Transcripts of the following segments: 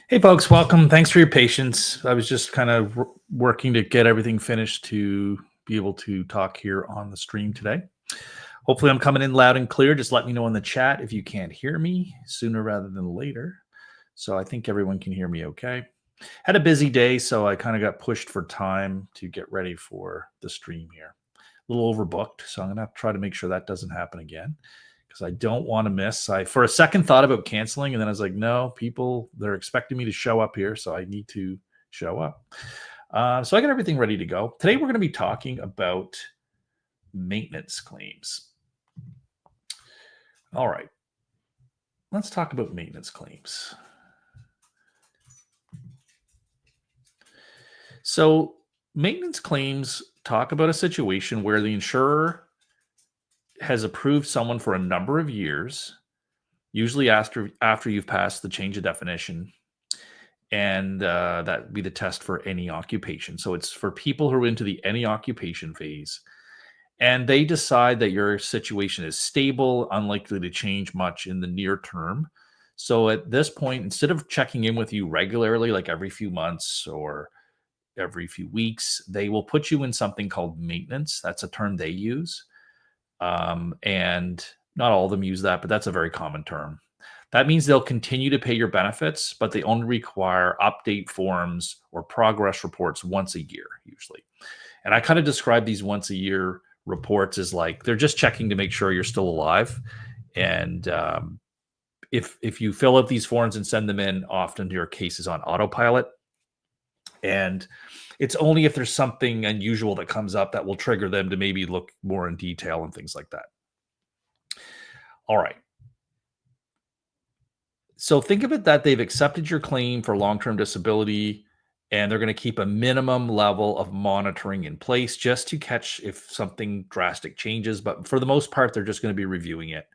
Hey, folks, welcome. Thanks for your patience. I was just kind of working to get everything finished to be able to talk here on the stream today. Hopefully, I'm coming in loud and clear. Just let me know in the chat if you can't hear me sooner rather than later. So I think everyone can hear me okay. Had a busy day, so I kind of got pushed for time to get ready for the stream here. A little overbooked, so I'm going to try to make sure that doesn't happen again because I don't want to miss. I for a second thought about canceling, and then I was like, no, people they're expecting me to show up here, so I need to show up. So I got everything ready to go. Today we're going to be talking about maintenance claims. All right, let's talk about maintenance claims. So maintenance claims talk about a situation where the insurer has approved someone for a number of years, usually after you've passed the change of definition, and that would be the test for any occupation. So it's for people who are into the any occupation phase, and they decide that your situation is stable, unlikely to change much in the near term. So at this point, instead of checking in with you regularly, like every few months or every few weeks, they will put you in something called maintenance. That's a term they use. And not all of them use that, but that's a very common term. That means they'll continue to pay your benefits, but they only require update forms or progress reports once a year, usually. And I kind of describe these once a year reports as like they're just checking to make sure you're still alive. And if you fill out these forms and send them in, often your case is on autopilot. And it's only if there's something unusual that comes up that will trigger them to maybe look more in detail and things like that. All right. So think of it that they've accepted your claim for long-term disability and they're going to keep a minimum level of monitoring in place just to catch if something drastic changes. But for the most part, they're just going to be reviewing it.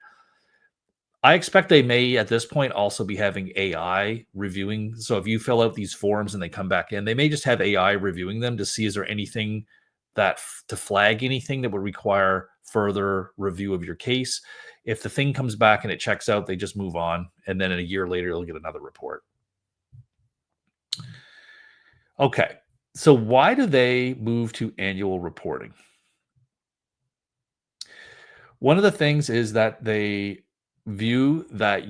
I expect they may at this point also be having AI reviewing. So if you fill out these forms and they come back in, they may just have AI reviewing them to see is there anything to flag anything that would require further review of your case. If the thing comes back and it checks out, they just move on. And then a year later, you'll get another report. Okay. So why do they move to annual reporting? One of the things is that they view that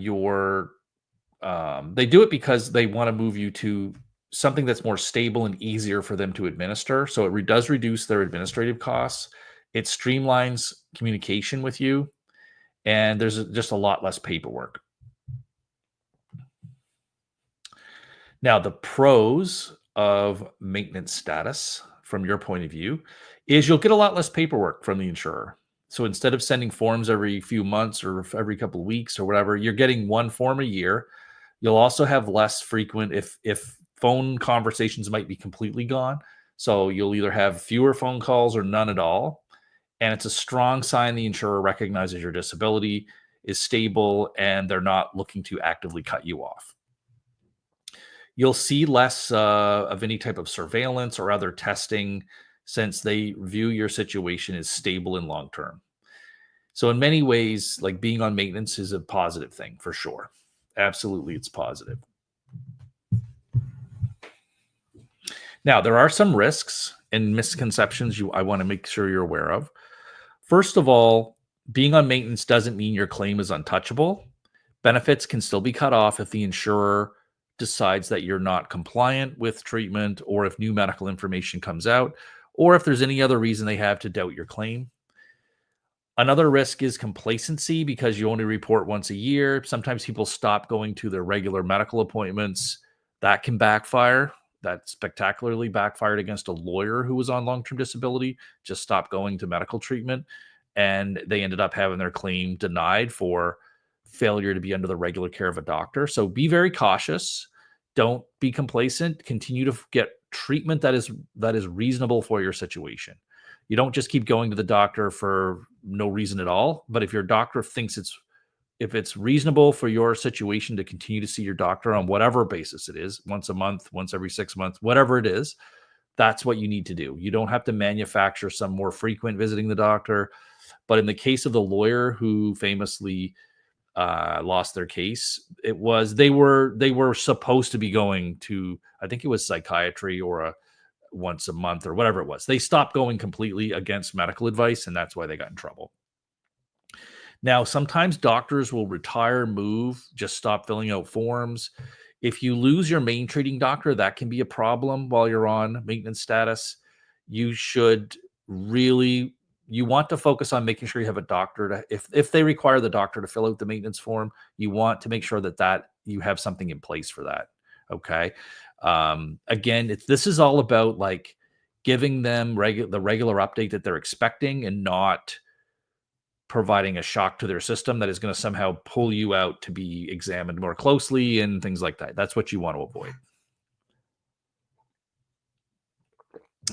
they do it because they want to move you to something that's more stable and easier for them to administer. So it does reduce their administrative costs. It streamlines communication with you, and there's just a lot less paperwork. Now, the pros of maintenance status from your point of view is you'll get a lot less paperwork from the insurer. So instead of sending forms every few months or every couple of weeks or whatever, you're getting one form a year. You'll also have less frequent if phone conversations might be completely gone. So you'll either have fewer phone calls or none at all. And it's a strong sign the insurer recognizes your disability, is stable, and they're not looking to actively cut you off. You'll see less of any type of surveillance or other testing since they view your situation as stable and long term. So in many ways, like being on maintenance is a positive thing for sure. Absolutely, it's positive. Now, there are some risks and misconceptions I want to make sure you're aware of. First of all, being on maintenance doesn't mean your claim is untouchable. Benefits can still be cut off if the insurer decides that you're not compliant with treatment, or if new medical information comes out, or if there's any other reason they have to doubt your claim. Another risk is complacency because you only report once a year. Sometimes people stop going to their regular medical appointments. That can backfire. That spectacularly backfired against a lawyer who was on long-term disability, just stopped going to medical treatment, and they ended up having their claim denied for failure to be under the regular care of a doctor. So be very cautious. Don't be complacent. Continue to get treatment that is reasonable for your situation. You don't just keep going to the doctor for no reason at all. But if your doctor thinks if it's reasonable for your situation to continue to see your doctor on whatever basis it is, once a month, once every 6 months, whatever it is, that's what you need to do. You don't have to manufacture some more frequent visiting the doctor. But in the case of the lawyer who famously lost their case. It was they were supposed to be going to, I think it was psychiatry or a once a month or whatever it was. They stopped going completely against medical advice, and that's why they got in trouble. Now, sometimes doctors will retire, move, just stop filling out forms. If you lose your main treating doctor, that can be a problem while you're on maintenance status. You should really you want to focus on making sure you have a doctor to if they require the doctor to fill out the maintenance form, you want to make sure that you have something in place for that. Okay. Again, this is all about like giving them the regular update that they're expecting and not providing a shock to their system that is going to somehow pull you out to be examined more closely and things like that. That's what you want to avoid.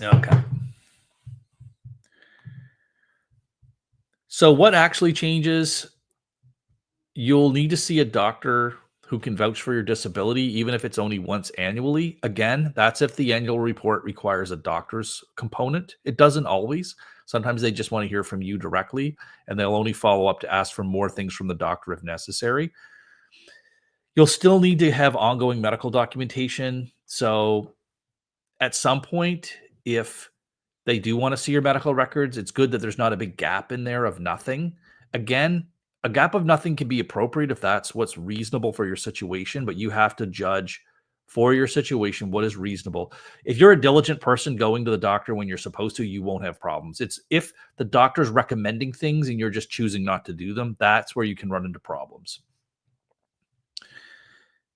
Okay. So what actually changes? You'll need to see a doctor who can vouch for your disability, even if it's only once annually. Again, that's if the annual report requires a doctor's component. It doesn't always. Sometimes they just want to hear from you directly, and they'll only follow up to ask for more things from the doctor if necessary. You'll still need to have ongoing medical documentation. So at some point, if they do want to see your medical records, it's good that there's not a big gap in there of nothing. Again, a gap of nothing can be appropriate if that's what's reasonable for your situation, but you have to judge for your situation what is reasonable. If you're a diligent person going to the doctor when you're supposed to, you won't have problems. It's if the doctor's recommending things and you're just choosing not to do them, that's where you can run into problems.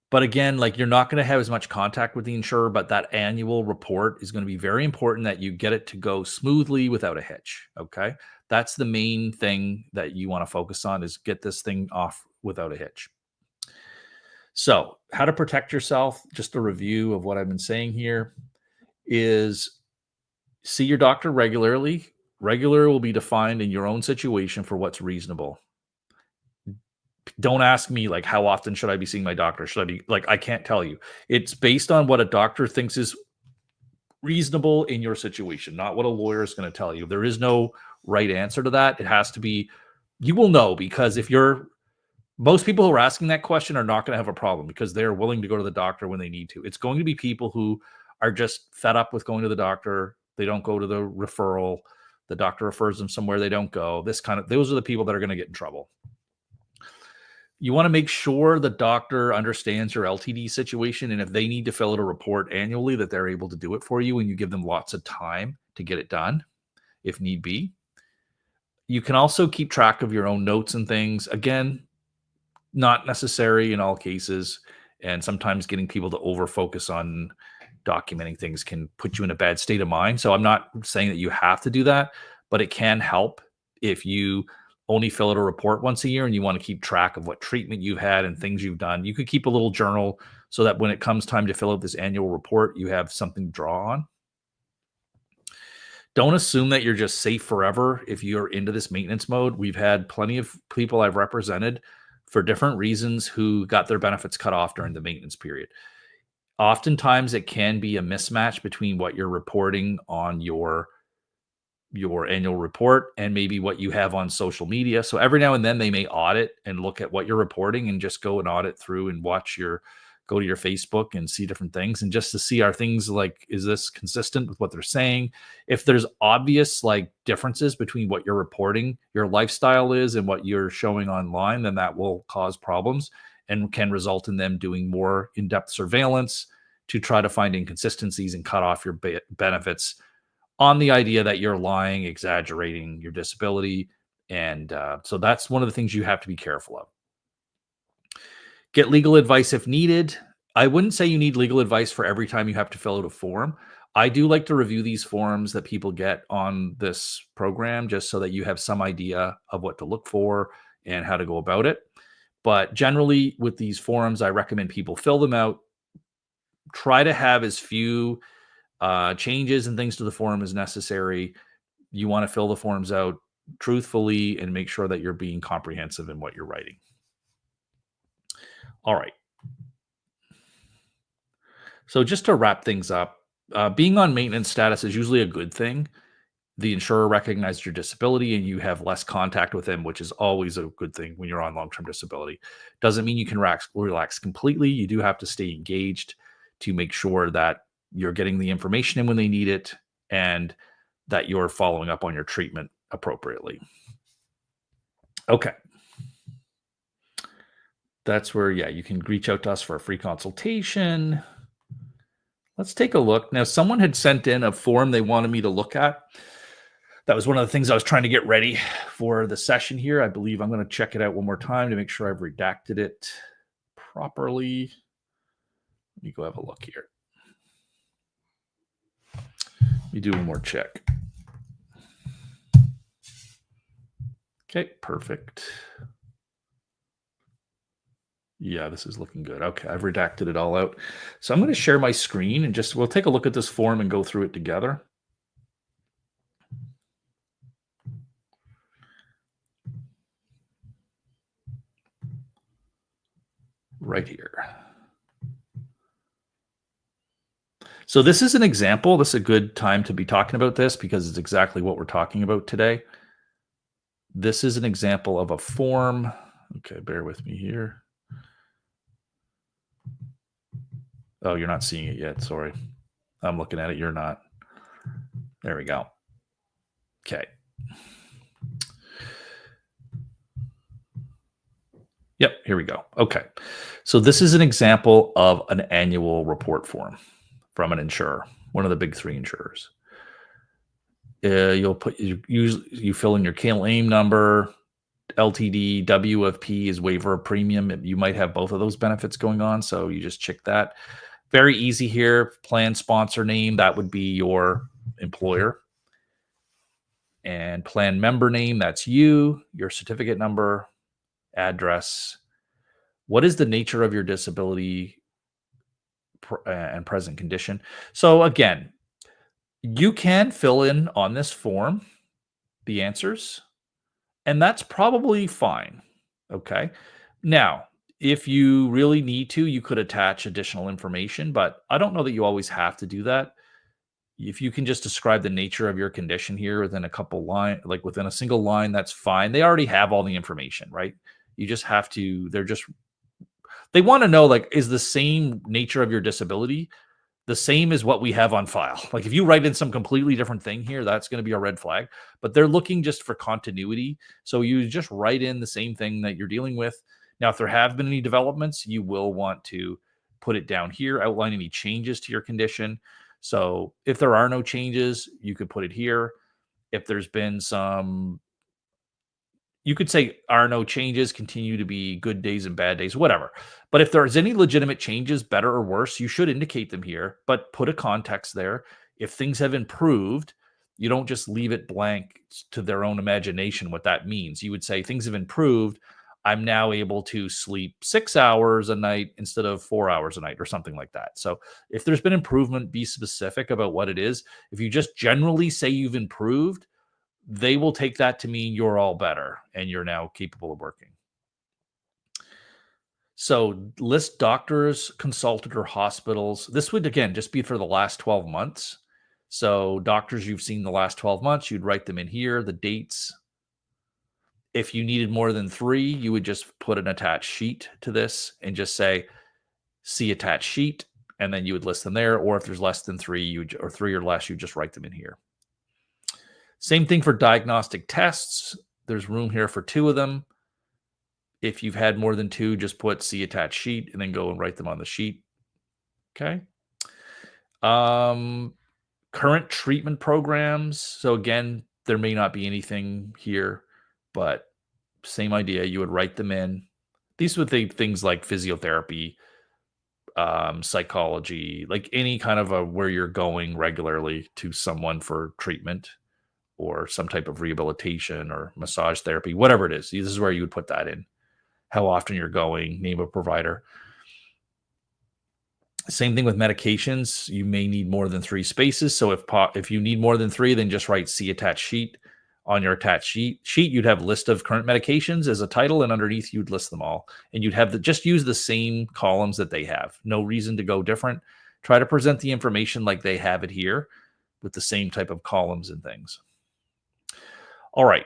But again, like you're not going to have as much contact with the insurer, but that annual report is going to be very important that you get it to go smoothly without a hitch. Okay. That's the main thing that you want to focus on is get this thing off without a hitch. So, how to protect yourself, just a review of what I've been saying here is see your doctor regularly. Regular will be defined in your own situation for what's reasonable. Don't ask me like how often should I be seeing my doctor? Should I be like I can't tell you. It's based on what a doctor thinks is reasonable in your situation, not what a lawyer is going to tell you. There is no right answer to that. It has to be you will know because if you're most people who are asking that question are not going to have a problem because they're willing to go to the doctor when they need to. It's going to be people who are just fed up with going to the doctor. They don't go to the referral. The doctor refers them somewhere they don't go. Those are the people that are going to get in trouble. You want to make sure the doctor understands your LTD situation. And if they need to fill out a report annually, that they're able to do it for you and you give them lots of time to get it done if need be. You can also keep track of your own notes and things. Again, not necessary in all cases. And sometimes getting people to over focus on documenting things can put you in a bad state of mind. So I'm not saying that you have to do that, but it can help if you only fill out a report once a year and you want to keep track of what treatment you've had and things you've done. You could keep a little journal so that when it comes time to fill out this annual report, you have something to draw on. Don't assume that you're just safe forever if you're into this maintenance mode. We've had plenty of people I've represented for different reasons who got their benefits cut off during the maintenance period. Oftentimes it can be a mismatch between what you're reporting on your annual report and maybe what you have on social media. So every now and then they may audit and look at what you're reporting and just go and audit through and go to your Facebook and see different things and just to see are things like, is this consistent with what they're saying? If there's obvious like differences between what you're reporting, your lifestyle is and what you're showing online, then that will cause problems and can result in them doing more in-depth surveillance to try to find inconsistencies and cut off your benefits on the idea that you're lying, exaggerating your disability. And so that's one of the things you have to be careful of. Get legal advice if needed. I wouldn't say you need legal advice for every time you have to fill out a form. I do like to review these forms that people get on this program just so that you have some idea of what to look for and how to go about it. But generally with these forms, I recommend people fill them out. Try to have as few changes and things to the form as necessary. You want to fill the forms out truthfully and make sure that you're being comprehensive in what you're writing. All right. So just to wrap things up, being on maintenance status is usually a good thing. the insurer recognized your disability and you have less contact with them, which is always a good thing when you're on long-term disability. Doesn't mean you can relax completely. You do have to stay engaged to make sure that you're getting the information in when they need it and that you're following up on your treatment appropriately. Okay. That's where, yeah, you can reach out to us for a free consultation. Let's take a look. Now, someone had sent in a form they wanted me to look at. That was one of the things I was trying to get ready for the session here. I believe I'm going to check it out one more time to make sure I've redacted it properly. Let me go have a look here. Let me do one more check. Okay, perfect. Yeah, this is looking good. Okay, I've redacted it all out. So I'm going to share my screen and we'll take a look at this form and go through it together. Right here. So this is an example. This is a good time to be talking about this because it's exactly what we're talking about today. This is an example of a form. Okay, bear with me here. Oh, you're not seeing it yet. Sorry. I'm looking at it. You're not. There we go. Okay. Yep, here we go. Okay. So this is an example of an annual report form from an insurer, one of the big three insurers. You'll put you fill in your claim number, LTD, WFP is waiver of premium. You might have both of those benefits going on, so you just check that. Very easy here. Plan sponsor name, that would be your employer. And plan member name, that's you, your certificate number, address. What is the nature of your disability and present condition? So again, you can fill in on this form the answers, and that's probably fine. Okay. Now, if you really need to, you could attach additional information, but I don't know that you always have to do that. If you can just describe the nature of your condition here within a couple lines, like within a single line, that's fine. They already have all the information, right? You just have to, they want to know, like, is the same nature of your disability the same as what we have on file? Like if you write in some completely different thing here, that's going to be a red flag, but they're looking just for continuity. So you just write in the same thing that you're dealing with. Now, if there have been any developments, you will want to put it down here, outline any changes to your condition. So if there are no changes, you could put it here. If there's been some, you could say are no changes, continue to be good days and bad days, whatever. But if there's any legitimate changes, better or worse, you should indicate them here, but put a context there. If things have improved, you don't just leave it blank to their own imagination what that means. You would say things have improved. I'm now able to sleep 6 hours a night instead of 4 hours a night or something like that. So if there's been improvement, be specific about what it is. If you just generally say you've improved, they will take that to mean you're all better and you're now capable of working. So list doctors, consulted, or hospitals. This would, again, just be for the last 12 months. So doctors you've seen the last 12 months, you'd write them in here, the dates. If you needed more than 3, you would just put an attached sheet to this and just say, see attached sheet, and then you would list them there. Or if there's less than 3, or 3 or less, you just write them in here. Same thing for diagnostic tests. There's room here for 2 of them. If you've had more than 2, just put see attached sheet and then go and write them on the sheet. Okay. Current treatment programs. So again, there may not be anything here, but same idea. You would write them in. These would be things like physiotherapy, psychology, like any kind of where you're going regularly to someone for treatment or some type of rehabilitation or massage therapy, whatever it is. This is where you would put that in. How often you're going, name of provider. Same thing with medications. You may need more than 3 spaces. So if you need more than 3, then just write see attached sheet. On your attached sheet, you'd have list of current medications as a title, and underneath you'd list them all. And you'd have just use the same columns that they have. No reason to go different. Try to present the information like they have it here with the same type of columns and things. All right.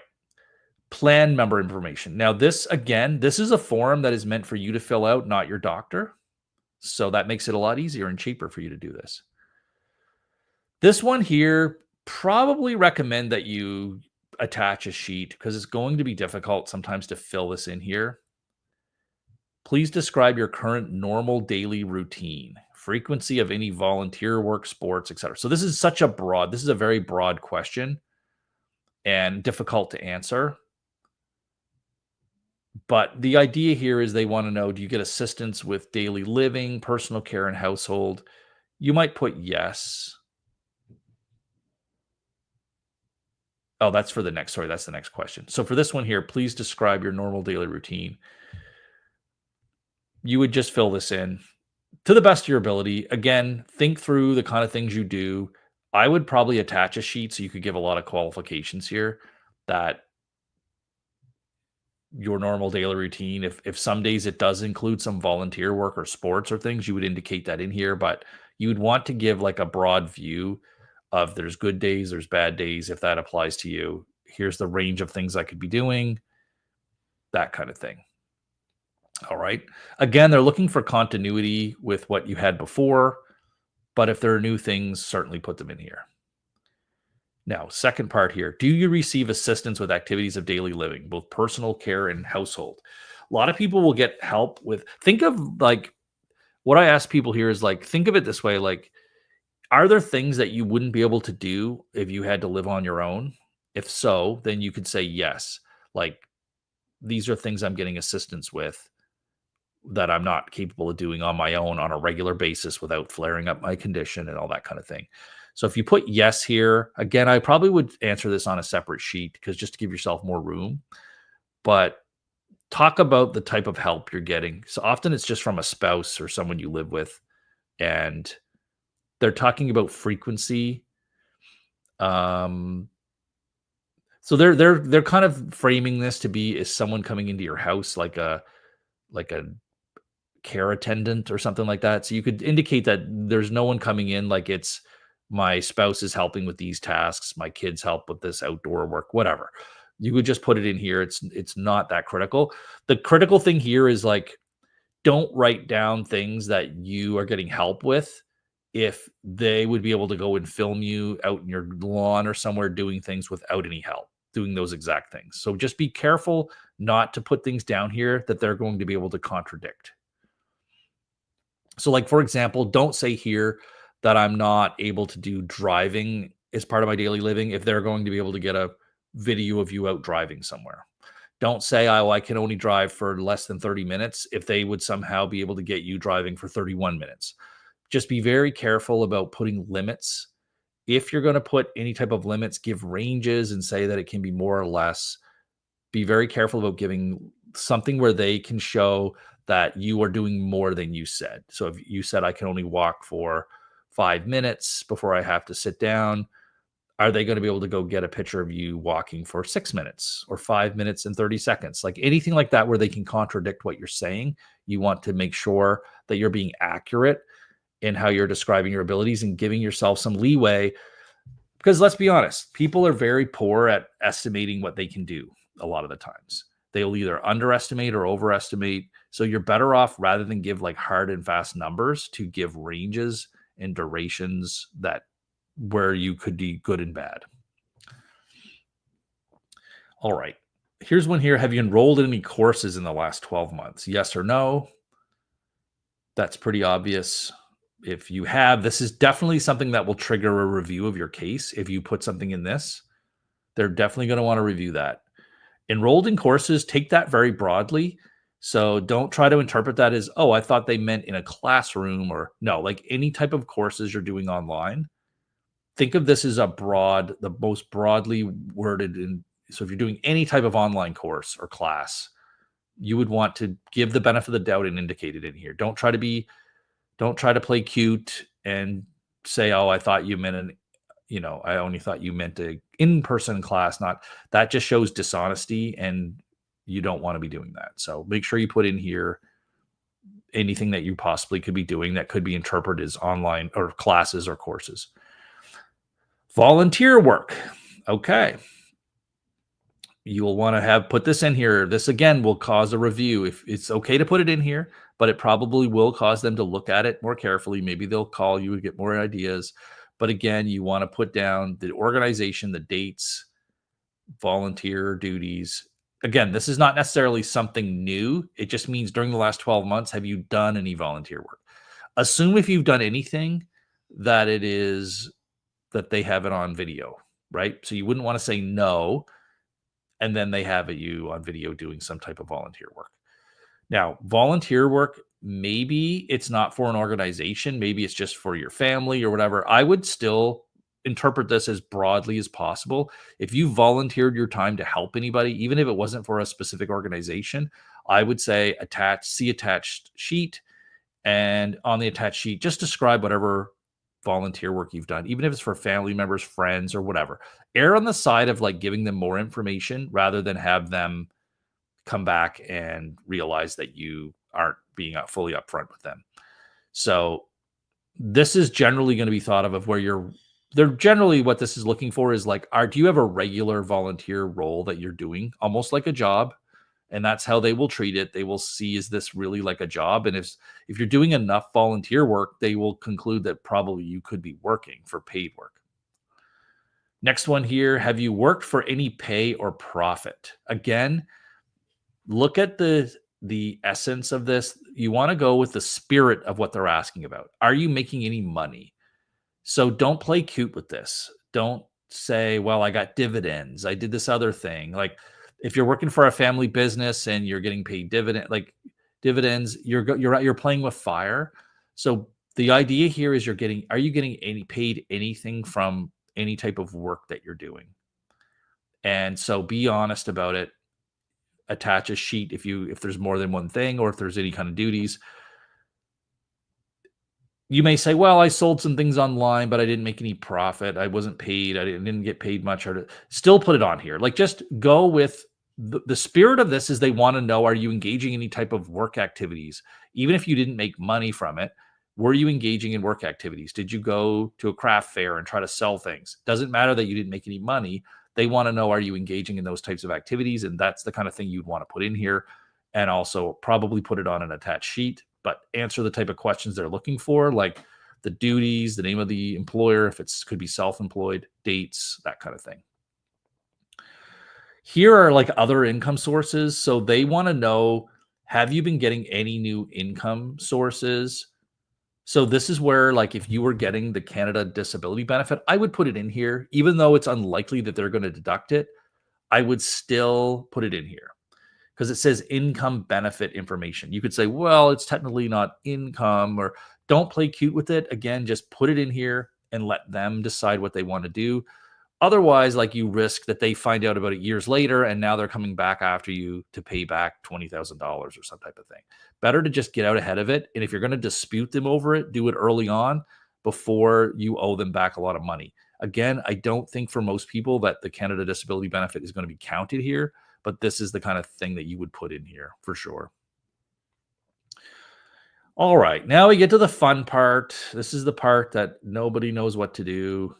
Plan member information. Now, this again, this is a form that is meant for you to fill out, not your doctor. So that makes it a lot easier and cheaper for you to do this. This one here, probably recommend that you attach a sheet because it's going to be difficult sometimes to fill this in here. Please describe your current normal daily routine, frequency of any volunteer work, sports, etc. So this is this is a very broad question and difficult to answer. But the idea here is they want to know, do you get assistance with daily living, personal care, and household? You might put yes. Oh, that's for the next, sorry, that's the next question. So for this one here, please describe your normal daily routine. You would just fill this in to the best of your ability. Again, think through the kind of things you do. I would probably attach a sheet so you could give a lot of qualifications here that your normal daily routine. If some days it does include some volunteer work or sports or things, you would indicate that in here, but you would want to give like a broad view of there's good days, there's bad days, if that applies to you. Here's the range of things I could be doing, that kind of thing. All right. Again, they're looking for continuity with what you had before, but if there are new things, certainly put them in here. Now, second part here, do you receive assistance with activities of daily living, both personal care and household? A lot of people will get help with, think of like, what I ask people here is like, think of it this way, like, are there things that you wouldn't be able to do if you had to live on your own? If so, then you could say yes. Like, these are things I'm getting assistance with that I'm not capable of doing on my own on a regular basis without flaring up my condition and all that kind of thing. So if you put yes here, again, I probably would answer this on a separate sheet because just to give yourself more room, but talk about the type of help you're getting. So often it's just from a spouse or someone you live with, and they're talking about frequency. So they're kind of framing this to be is someone coming into your house like a care attendant or something like that. So you could indicate that there's no one coming in, like it's my spouse is helping with these tasks, my kids help with this outdoor work, whatever. You would just put it in here. It's not that critical. The critical thing here is like, don't write down things that you are getting help with if they would be able to go and film you out in your lawn or somewhere doing things without any help, doing those exact things. So just be careful not to put things down here that they're going to be able to contradict. So like, for example, don't say here that I'm not able to do driving as part of my daily living if they're going to be able to get a video of you out driving somewhere. Don't say, oh, I can only drive for less than 30 minutes if they would somehow be able to get you driving for 31 minutes. Just be very careful about putting limits. If you're going to put any type of limits, give ranges and say that it can be more or less. Be very careful about giving something where they can show that you are doing more than you said. So if you said I can only walk for 5 minutes before I have to sit down, are they going to be able to go get a picture of you walking for 6 minutes or 5 minutes and 30 seconds? Like anything like that where they can contradict what you're saying, you want to make sure that you're being accurate in how you're describing your abilities and giving yourself some leeway. Because let's be honest, people are very poor at estimating what they can do a lot of the times. They'll either underestimate or overestimate. So you're better off, rather than give like hard and fast numbers, to give ranges and durations that where you could be good and bad. All right. Here's one here. Have you enrolled in any courses in the last 12 months? Yes or no? That's pretty obvious. If you have, this is definitely something that will trigger a review of your case. If you put something in this, they're definitely going to want to review that. Enrolled in courses, take that very broadly. So don't try to interpret that as, oh, I thought they meant in a classroom, or no, like any type of courses you're doing online. Think of this as the most broadly worded. So if you're doing any type of online course or class, you would want to give the benefit of the doubt and indicate it in here. Don't try to play cute and say, oh, I thought you meant I only thought you meant a in-person class. Not that just shows dishonesty, and you don't want to be doing that. So make sure you put in here anything that you possibly could be doing that could be interpreted as online or classes or courses. Volunteer work. Okay. You'll want to have put this in here. This again will cause a review. If it's okay to put it in here, but it probably will cause them to look at it more carefully. Maybe they'll call you and get more ideas. But again, you want to put down the organization, the dates, volunteer duties. Again, this is not necessarily something new. It just means during the last 12 months, have you done any volunteer work? Assume if you've done anything that it is that they have it on video, right? So you wouldn't want to say no, and then they have you on video doing some type of volunteer work. Now, volunteer work, maybe it's not for an organization, maybe it's just for your family or whatever. I would still interpret this as broadly as possible. If you volunteered your time to help anybody, even if it wasn't for a specific organization, I would say see attached sheet, and on the attached sheet, just describe whatever volunteer work you've done, even if it's for family members, friends, or whatever. Err on the side of like giving them more information rather than have them come back and realize that you aren't being fully upfront with them. So this is generally going to be thought of where they're generally what this is looking for is like, do you have a regular volunteer role that you're doing almost like a job? And that's how they will treat it. They will see, is this really like a job? And if you're doing enough volunteer work, they will conclude that probably you could be working for paid work. Next one here, have you worked for any pay or profit? Again, look at the essence of this. You want to go with the spirit of what they're asking about. Are you making any money? So don't play cute with this. Don't say, well, I got dividends. I did this other thing. Like if you're working for a family business and you're getting paid dividends, you're playing with fire. So the idea here is are you getting paid anything from any type of work that you're doing? And so be honest about it. Attach a sheet if there's more than one thing or if there's any kind of duties. You may say, well, I sold some things online, but I didn't make any profit. I wasn't paid. I didn't get paid much. Still put it on here. Like just go with the spirit of this is they want to know, are you engaging in any type of work activities? Even if you didn't make money from it, were you engaging in work activities? Did you go to a craft fair and try to sell things? Doesn't matter that you didn't make any money. They want to know, are you engaging in those types of activities? And that's the kind of thing you'd want to put in here. And also probably put it on an attached sheet, but answer the type of questions they're looking for, like the duties, the name of the employer, if could be self-employed, dates, that kind of thing. Here are like other income sources. So they want to know, have you been getting any new income sources? So this is where, like, if you were getting the Canada Disability Benefit, I would put it in here, even though it's unlikely that they're going to deduct it. I would still put it in here because it says income benefit information. You could say, well, it's technically not income, or don't play cute with it. Again, just put it in here and let them decide what they want to do. Otherwise, like, you risk that they find out about it years later and now they're coming back after you to pay back $20,000 or some type of thing. Better to just get out ahead of it. And if you're going to dispute them over it, do it early on before you owe them back a lot of money. Again, I don't think for most people that the Canada Disability Benefit is going to be counted here, but this is the kind of thing that you would put in here for sure. All right, now we get to the fun part. This is the part that nobody knows what to do.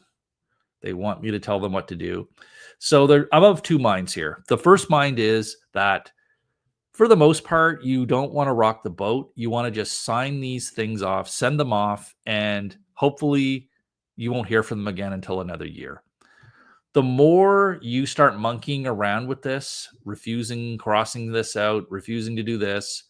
They want me to tell them what to do. So I'm of two minds here. The first mind is that for the most part, you don't want to rock the boat. You want to just sign these things off, send them off, and hopefully you won't hear from them again until another year. The more you start monkeying around with this, refusing, crossing this out, refusing to do this,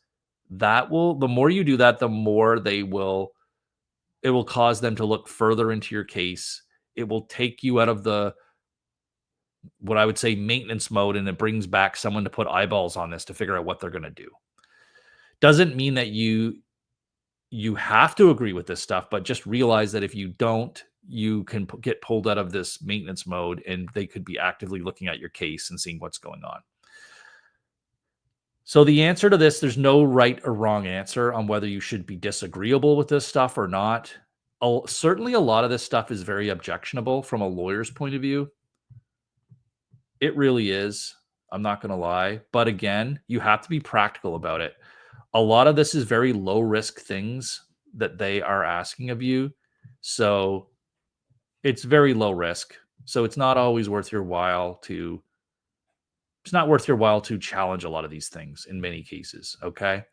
the more you do that, the more it will cause them to look further into your case. It will take you out of what I would say maintenance mode, and it brings back someone to put eyeballs on this to figure out what they're going to do. Doesn't mean that you have to agree with this stuff, but just realize that if you don't, you can get pulled out of this maintenance mode and they could be actively looking at your case and seeing what's going on. So the answer to this, there's no right or wrong answer on whether you should be disagreeable with this stuff or not. Certainly a lot of this stuff is very objectionable from a lawyer's point of view. It really is. I'm not going to lie. But again, you have to be practical about it. A lot of this is very low risk things that they are asking of you. So it's very low risk. So it's not always worth your while to It's not worth your while to challenge a lot of these things in many cases. Okay.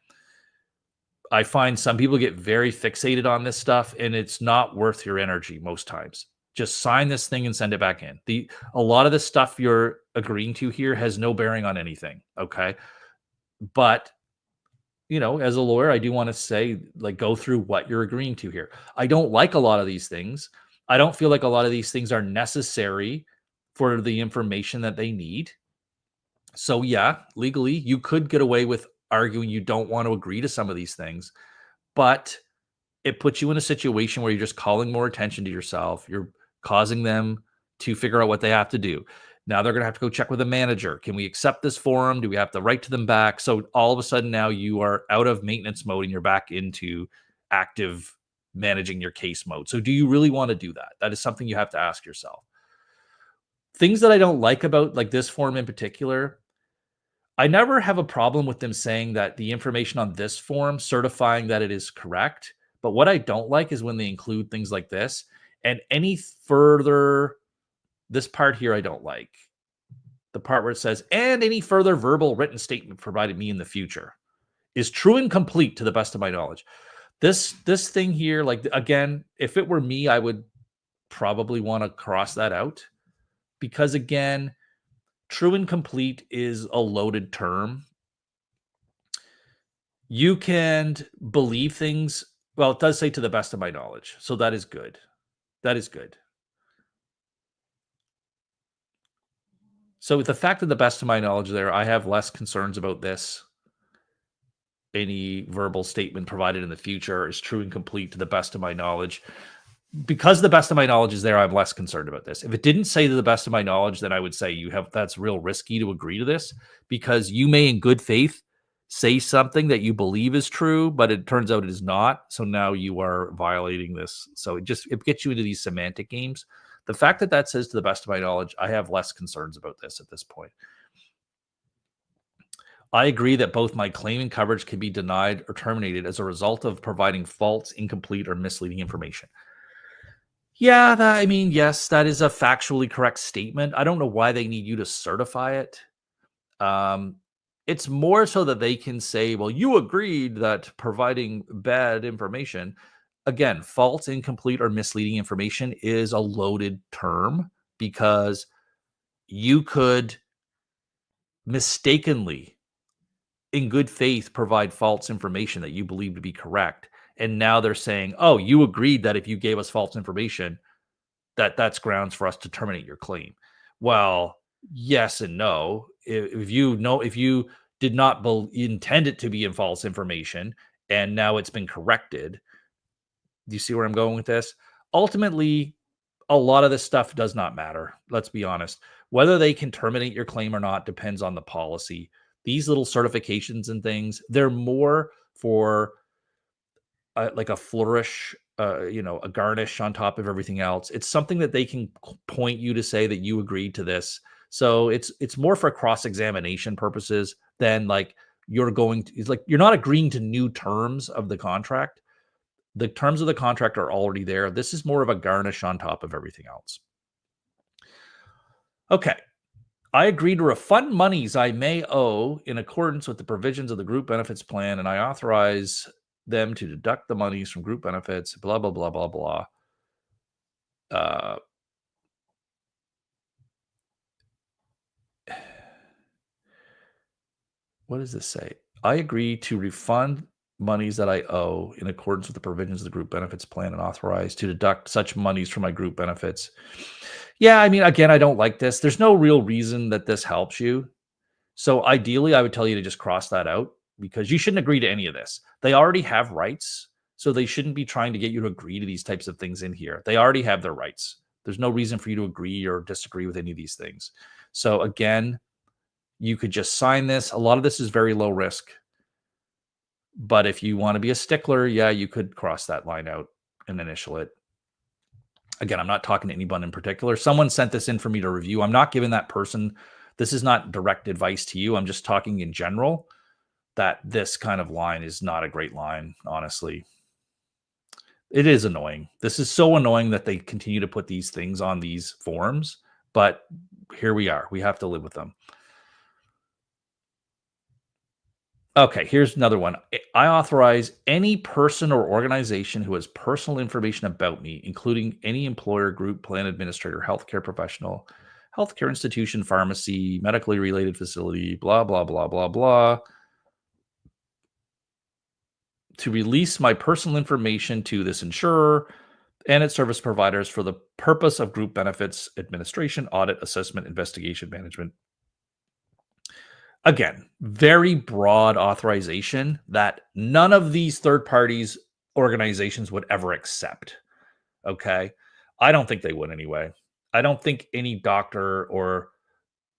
I find some people get very fixated on this stuff, and it's not worth your energy most times. Just sign this thing and send it back in. A lot of the stuff you're agreeing to here has no bearing on anything. Okay. But as a lawyer, I do want to say, like, go through what you're agreeing to here. I don't like a lot of these things. I don't feel like a lot of these things are necessary for the information that they need. So yeah, legally, you could get away with arguing you don't want to agree to some of these things, but it puts you in a situation where you're just calling more attention to yourself. You're causing them to figure out what they have to do. Now they're going to have to go check with a manager. Can we accept this for them? Do we have to write to them back? So all of a sudden now you are out of maintenance mode and you're back into active managing your case mode. So do you really want to do that? That is something you have to ask yourself. Things that I don't like about like this form in particular, I never have a problem with them saying that the information on this form certifying that it is correct. But what I don't like is when they include things like this and any further, this part here I don't like. The part where it says, and any further verbal written statement provided me in the future is true and complete to the best of my knowledge. This thing here, like, again, if it were me, I would probably want to cross that out because, again, true and complete is a loaded term. You can believe things. Well, it does say to the best of my knowledge. So that is good. That is good. So with the fact that the best of my knowledge there, I have less concerns about this. Any verbal statement provided in the future is true and complete to the best of my knowledge. Because the best of my knowledge is there, I'm less concerned about this. If it didn't say to the best of my knowledge, then I would say that's real risky to agree to this because you may in good faith say something that you believe is true, but it turns out it is not. So now you are violating this. So it gets you into these semantic games. The fact that says to the best of my knowledge, I have less concerns about this at this point. I agree that both my claim and coverage can be denied or terminated as a result of providing false, incomplete, or misleading information. Yeah, yes, that is a factually correct statement. I don't know why they need you to certify it. It's more so that they can say, well, you agreed that providing bad information, again, false, incomplete, or misleading information is a loaded term because you could mistakenly, in good faith, provide false information that you believe to be correct. And now they're saying, oh, you agreed that if you gave us false information, that's grounds for us to terminate your claim. Well, yes and no. If you did not intend it to be in false information and now it's been corrected, do you see where I'm going with this? Ultimately, a lot of this stuff does not matter. Let's be honest. Whether they can terminate your claim or not depends on the policy. These little certifications and things, they're more for like a flourish, a garnish on top of everything else. It's something that they can point you to say that you agreed to this. So it's more for cross-examination purposes than like it's like you're not agreeing to new terms of the contract. The terms of the contract are already there. This is more of a garnish on top of everything else. Okay. I agree to refund monies I may owe in accordance with the provisions of the group benefits plan, and I authorize them to deduct the monies from group benefits, blah, blah, blah, blah, blah. What does this say? I agree to refund monies that I owe in accordance with the provisions of the group benefits plan and authorize to deduct such monies from my group benefits. Yeah, again, I don't like this. There's no real reason that this helps you. So ideally, I would tell you to just cross that out because you shouldn't agree to any of this. They already have rights, so they shouldn't be trying to get you to agree to these types of things in here. They already have their rights. There's no reason for you to agree or disagree with any of these things. So again, you could just sign this. A lot of this is very low risk. But if you want to be a stickler, yeah, you could cross that line out and initial it. Again, I'm not talking to anyone in particular. Someone sent this in for me to review. I'm not giving that person, this is not direct advice to you. I'm just talking in general that this kind of line is not a great line, honestly. It is annoying. This is so annoying that they continue to put these things on these forms, but here we are. We have to live with them. Okay, here's another one. I authorize any person or organization who has personal information about me, including any employer, group, plan administrator, healthcare professional, healthcare institution, pharmacy, medically related facility, blah, blah, blah, blah, blah, to release my personal information to this insurer and its service providers for the purpose of group benefits administration, audit, assessment, investigation, management. Again, very broad authorization that none of these third parties organizations would ever accept. Okay. I don't think they would anyway. I don't think any doctor or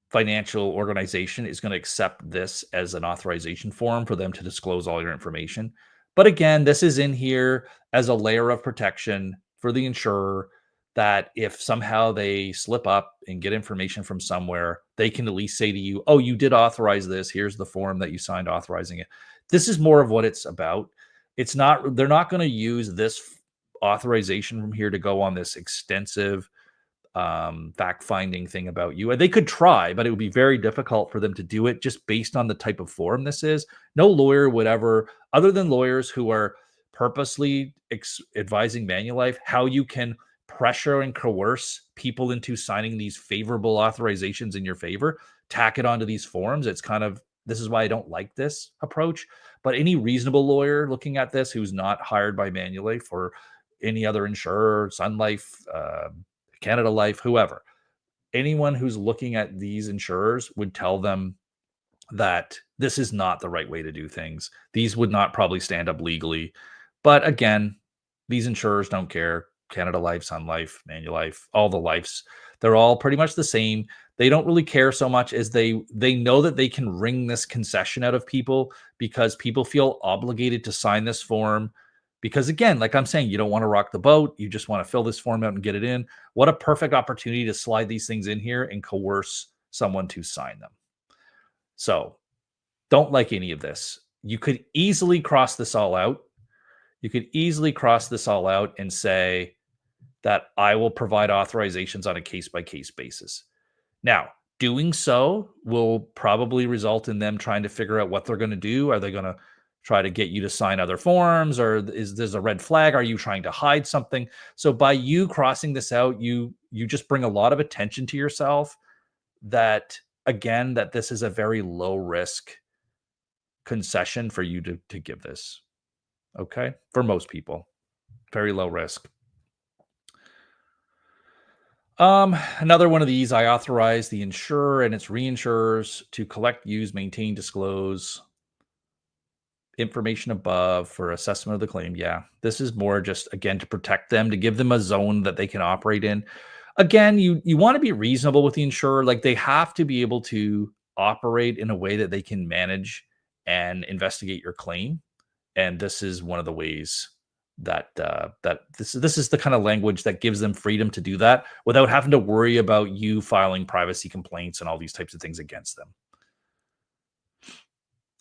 financial organization is going to accept this as an authorization form for them to disclose all your information. But again, this is in here as a layer of protection for the insurer that if somehow they slip up and get information from somewhere, they can at least say to you, "Oh, you did authorize this. Here's the form that you signed authorizing it." This is more of what it's about. It's not, they're not going to use this authorization from here to go on this extensive fact finding thing about you. And they could try, but it would be very difficult for them to do it just based on the type of form this is. No lawyer would ever, other than lawyers who are purposely advising Manulife, how you can pressure and coerce people into signing these favorable authorizations in your favor, tack it onto these forms. It's kind of, this is why I don't like this approach. But any reasonable lawyer looking at this who's not hired by Manulife or any other insurer, Sun Life, Canada Life, whoever, anyone who's looking at these insurers would tell them that this is not the right way to do things. These would not probably stand up legally. But again, these insurers don't care. Canada Life, Sun Life, Manulife, all the lives, they're all pretty much the same. They don't really care so much as they know that they can wring this concession out of people because people feel obligated to sign this form. Because again, like I'm saying, you don't want to rock the boat. You just want to fill this form out and get it in. What a perfect opportunity to slide these things in here and coerce someone to sign them. So don't like any of this. You could easily cross this all out. You could easily cross this all out and say that I will provide authorizations on a case by case basis. Now, doing so will probably result in them trying to figure out what they're going to do. Are they going to try to get you to sign other forms, or is there's a red flag? Are you trying to hide something? So by you crossing this out, you just bring a lot of attention to yourself that, again, that this is a very low risk concession for you to give this. Okay? For most people, very low risk. Another one of these, I authorize the insurer and its reinsurers to collect, use, maintain, disclose information above for assessment of the claim. Yeah, this is more just, again, to protect them, to give them a zone that they can operate in. Again, you want to be reasonable with the insurer. Like, they have to be able to operate in a way that they can manage and investigate your claim. And this is one of the ways that that this is the kind of language that gives them freedom to do that without having to worry about you filing privacy complaints and all these types of things against them.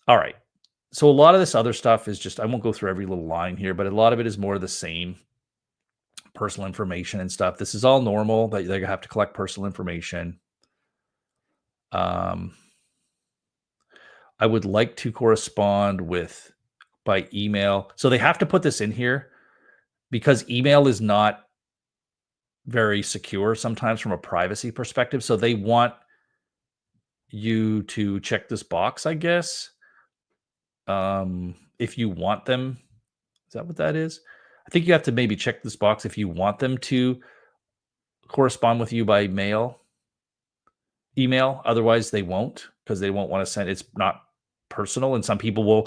All right. So a lot of this other stuff is just, I won't go through every little line here, but a lot of it is more the same. Personal information and stuff. This is all normal that they have to collect personal information. Um, I would like to correspond with by email. So they have to put this in here because email is not very secure sometimes from a privacy perspective. So they want you to check this box, I guess. If you want them, is that what that is? I think you have to maybe check this box if you want them to correspond with you by email. Otherwise, they won't, because they won't want to send. It's not personal, and some people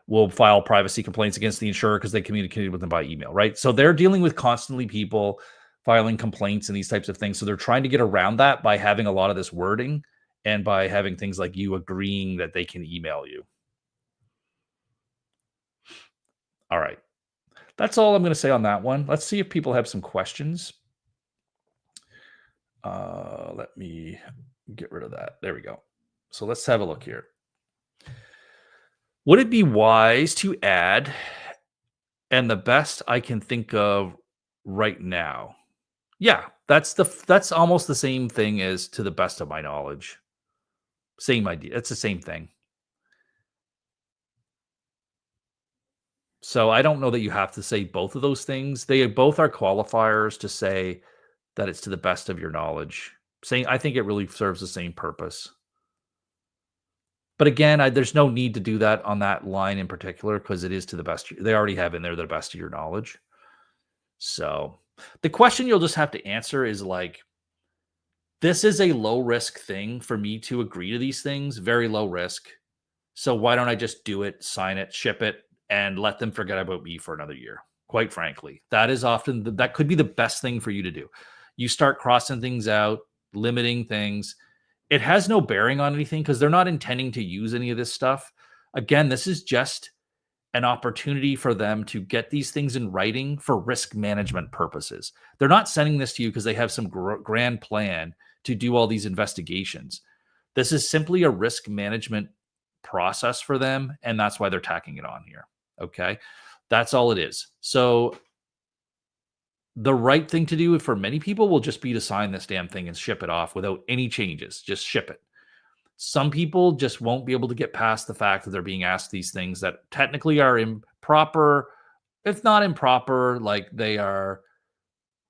will file privacy complaints against the insurer because they communicated with them by email, right? So they're dealing with constantly people filing complaints and these types of things. So they're trying to get around that by having a lot of this wording and by having things like you agreeing that they can email you. All right. That's all I'm going to say on that one. Let's see if people have some questions. Let me get rid of that. There we go. So let's have a look here. Would it be wise to add, and the best I can think of right now? Yeah, that's almost the same thing as to the best of my knowledge. Same idea. It's the same thing. So I don't know that you have to say both of those things. They both are qualifiers to say that it's to the best of your knowledge. Saying I think it really serves the same purpose. But again, there's no need to do that on that line in particular because it is to the best. They already have in there the best of your knowledge. So the question you'll just have to answer is like, this is a low risk thing for me to agree to these things, very low risk. So why don't I just do it, sign it, ship it, and let them forget about me for another year? Quite frankly, that is often that could be the best thing for you to do. You start crossing things out, limiting things. It has no bearing on anything because they're not intending to use any of this stuff. Again, this is just an opportunity for them to get these things in writing for risk management purposes. They're not sending this to you because they have some grand plan to do all these investigations. This is simply a risk management process for them, and that's why they're tacking it on here. Okay. That's all it is. So the right thing to do for many people will just be to sign this damn thing and ship it off without any changes. Just ship it. Some people just won't be able to get past the fact that they're being asked these things that technically are improper. If not improper, like they are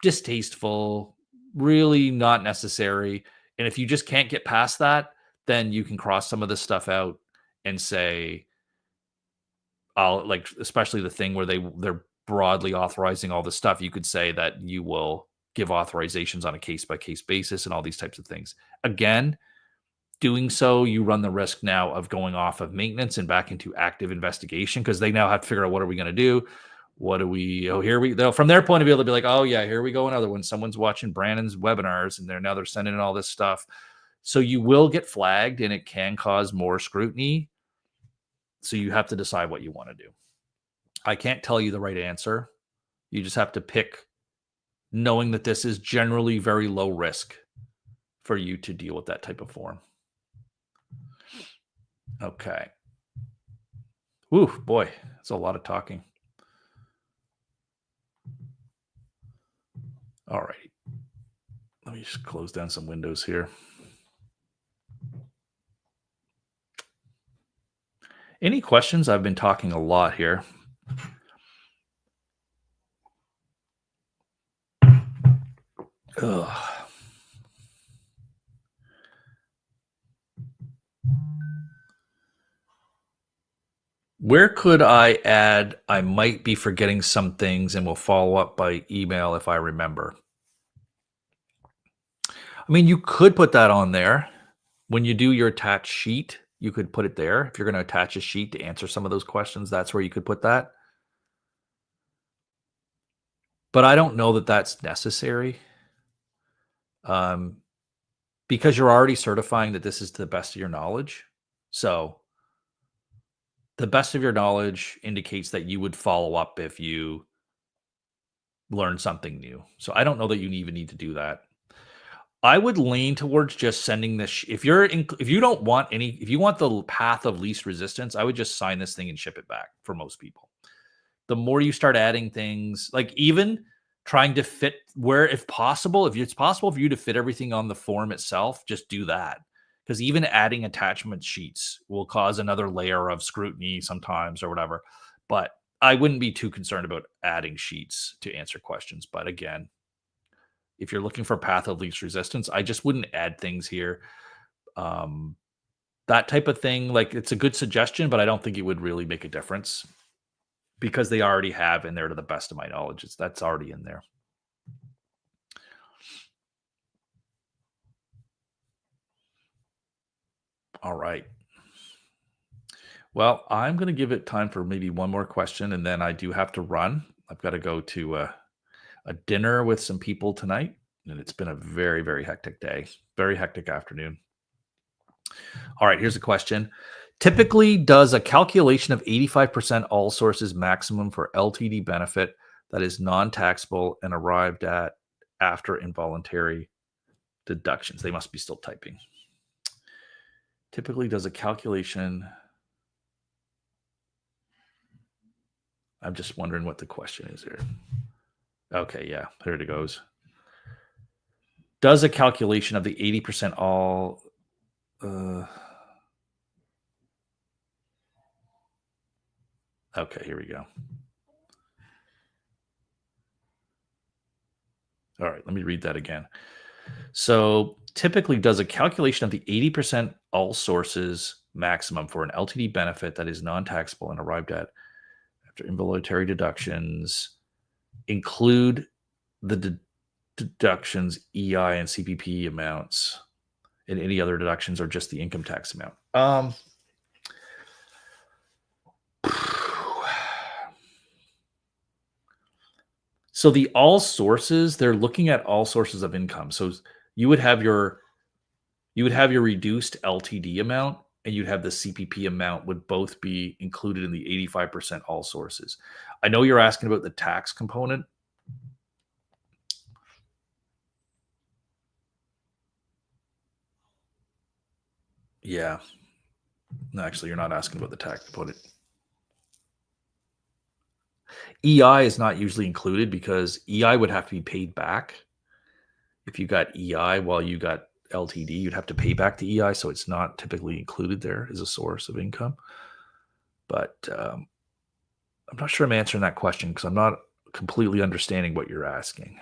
distasteful, really not necessary. And if you just can't get past that, then you can cross some of this stuff out and say, I'll like, especially the thing where they're broadly authorizing all this stuff. You could say that you will give authorizations on a case by case basis and all these types of things. Again, doing so, you run the risk now of going off of maintenance and back into active investigation because they now have to figure out what are we going to do? What do we? Oh, here we go. From their point of view, they'll be like, "Oh yeah, here we go, another one." Someone's watching Brannen's webinars, and they're sending in all this stuff. So you will get flagged, and it can cause more scrutiny. So you have to decide what you want to do. I can't tell you the right answer. You just have to pick, knowing that this is generally very low risk for you to deal with that type of form. Okay. Ooh, boy, that's a lot of talking. All right. Let me just close down some windows here. Any questions? I've been talking a lot here. Ugh. Where could I add? I might be forgetting some things and we'll follow up by email if I remember. I mean, you could put that on there. When you do your attached sheet, you could put it there. If you're going to attach a sheet to answer some of those questions, that's where you could put that. But I don't know that that's necessary. Because you're already certifying that this is to the best of your knowledge. So the best of your knowledge indicates that you would follow up if you learn something new. So I don't know that you even need to do that. I would lean towards just sending this. If you don't want any, if you want the path of least resistance, I would just sign this thing and ship it back for most people. The more you start adding things, like even trying to fit where, if possible, if it's possible for you to fit everything on the form itself, just do that. Because even adding attachment sheets will cause another layer of scrutiny sometimes or whatever. But I wouldn't be too concerned about adding sheets to answer questions. But again, if you're looking for path of least resistance, I just wouldn't add things here. That type of thing, like it's a good suggestion, but I don't think it would really make a difference because they already have in there, to the best of my knowledge. That's already in there. All right. Well, I'm going to give it time for maybe one more question, and then I do have to run. I've got to go to a dinner with some people tonight, and it's been a very, very hectic day, very hectic afternoon. All right, here's a question. Typically, does a calculation of 85% all sources maximum for LTD benefit that is non-taxable and arrived at after involuntary deductions? They must be still typing. Typically, does a calculation... I'm just wondering what the question is here. Okay, yeah, here it goes. Does a calculation of the 80% all... okay, here we go. All right, let me read that again. So typically does a calculation of the 80% all sources maximum for an LTD benefit that is non-taxable and arrived at after involuntary deductions include the deductions, EI and CPP amounts, and any other deductions or just the income tax amount? So the all sources, they're looking at all sources of income. So you would have your reduced LTD amount and you'd have the CPP amount would both be included in the 85% all sources. I know you're asking about the tax component. Yeah. No, actually, you're not asking about the tax component. EI is not usually included because EI would have to be paid back. If you got EI while you got LTD, you'd have to pay back the EI, so it's not typically included there as a source of income. But I'm not sure I'm answering that question because I'm not completely understanding what you're asking.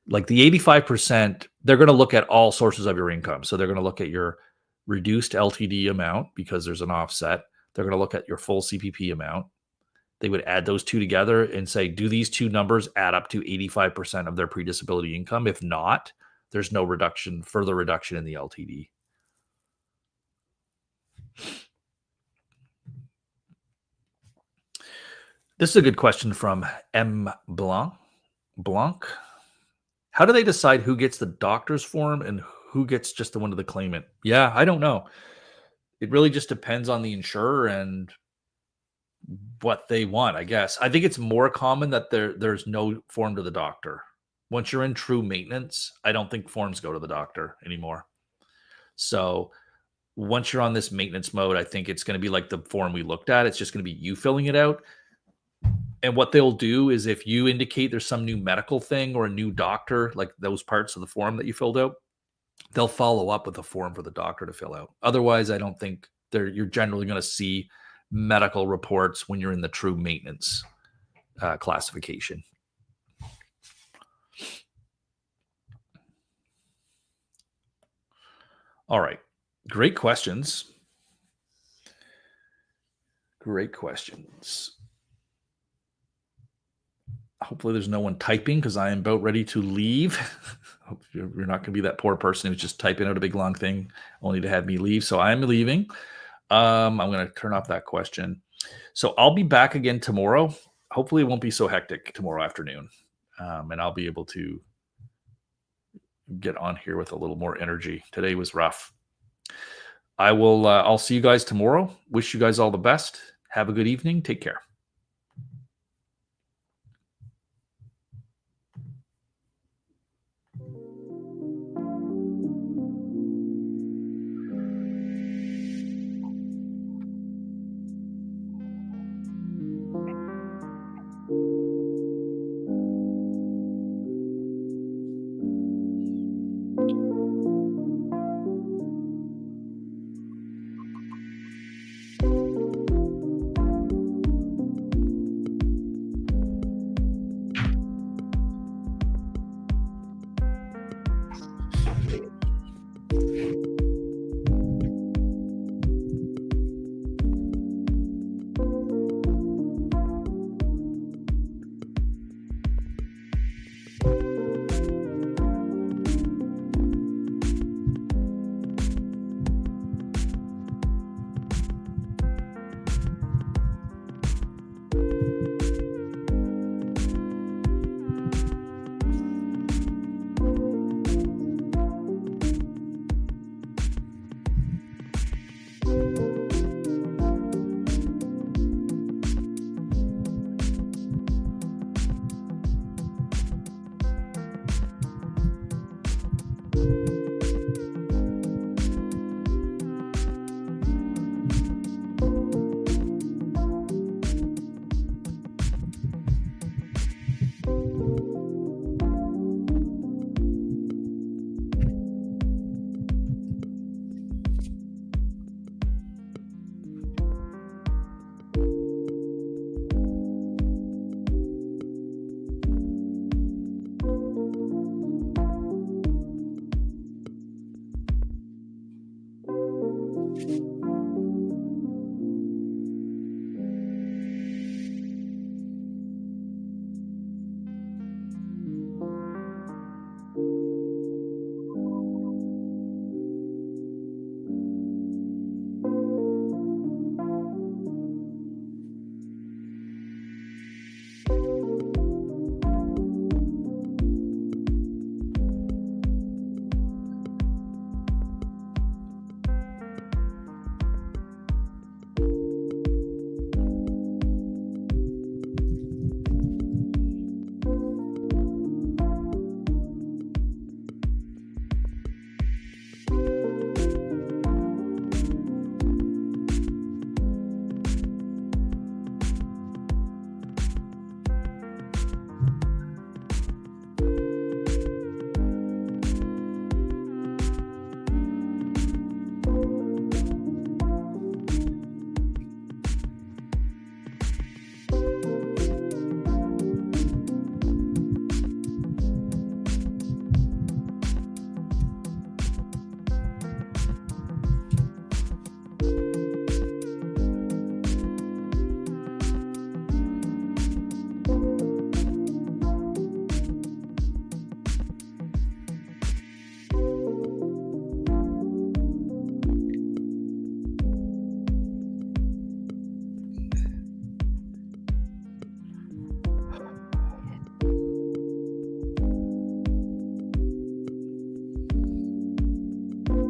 Like the 85%, they're going to look at all sources of your income. So they're going to look at your reduced LTD amount because there's an offset. They're going to look at your full CPP amount. They would add those two together and say, do these two numbers add up to 85% of their pre-disability income? If not, there's no further reduction in the LTD. This is a good question from M. Blanc. How do they decide who gets the doctor's form and who gets just the one to the claimant? Yeah, I don't know. It really just depends on the insurer and what they want, I guess. I think it's more common that there's no form to the doctor. Once you're in true maintenance, I don't think forms go to the doctor anymore. So once you're on this maintenance mode, I think it's going to be like the form we looked at. It's just going to be you filling it out. And what they'll do is if you indicate there's some new medical thing or a new doctor, like those parts of the form that you filled out, they'll follow up with a form for the doctor to fill out. Otherwise, I don't think you're generally going to see medical reports when you're in the true maintenance classification. All right. Great questions. Hopefully there's no one typing because I am about ready to leave. Hope you're not going to be that poor person who's just typing out a big long thing only to have me leave. So I'm leaving. I'm going to turn off that question. So I'll be back again tomorrow. Hopefully it won't be so hectic tomorrow afternoon. And I'll be able to get on here with a little more energy. Today was rough. I'll see you guys tomorrow. Wish you guys all the best. Have a good evening. Take care.